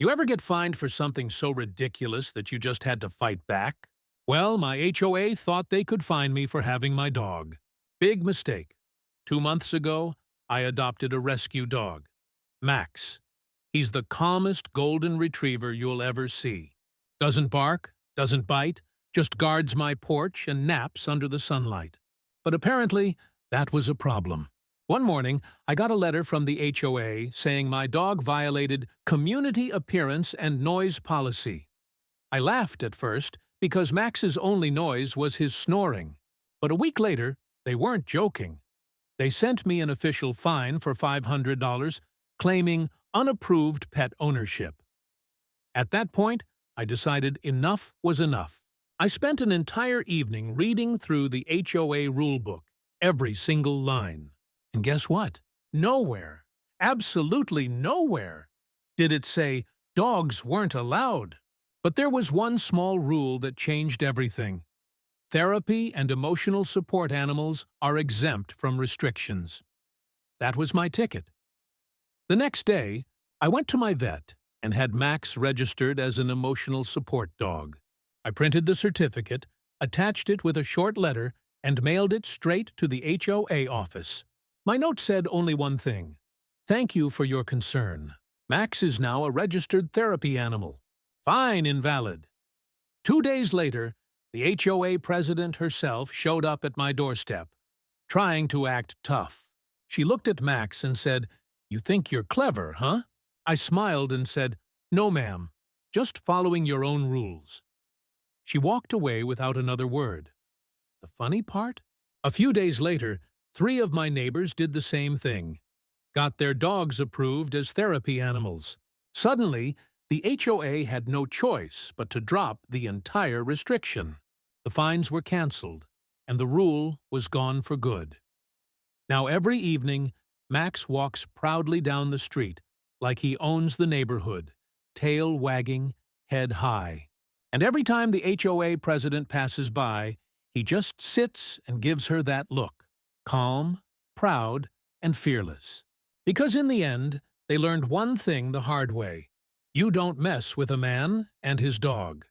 You ever get fined for something so ridiculous that you just had to fight back? Well, my HOA thought they could fine me for having my dog. Big mistake. 2 months ago, I adopted a rescue dog, Max. He's the calmest golden retriever you'll ever see. Doesn't bark, doesn't bite, just guards my porch and naps under the sunlight. But apparently, that was a problem. One morning, I got a letter from the HOA saying my dog violated community appearance and noise policy. I laughed at first because Max's only noise was his snoring. But a week later, they weren't joking. They sent me an official fine for $500, claiming unapproved pet ownership. At that point, I decided enough was enough. I spent an entire evening reading through the HOA rulebook, every single line. And guess what? Nowhere, absolutely nowhere, did it say dogs weren't allowed. But there was one small rule that changed everything. Therapy and emotional support animals are exempt from restrictions. That was my ticket. The next day, I went to my vet and had Max registered as an emotional support dog. I printed the certificate, attached it with a short letter, and mailed it straight to the HOA office. My note said only one thing: "Thank you for your concern. Max is now a registered therapy animal. Fine invalid." 2 days later, the HOA president herself showed up at my doorstep, trying to act tough. She looked at Max and said, "You think you're clever, huh?" I smiled and said, "No, ma'am, just following your own rules." She walked away without another word. The funny part? A few days later, 3 of my neighbors did the same thing, got their dogs approved as therapy animals. Suddenly, the HOA had no choice but to drop the entire restriction. The fines were canceled, and the rule was gone for good. Now every evening, Max walks proudly down the street like he owns the neighborhood, tail wagging, head high. And every time the HOA president passes by, he just sits and gives her that look, calm, proud, and fearless. Because in the end, they learned one thing the hard way: you don't mess with a man and his dog.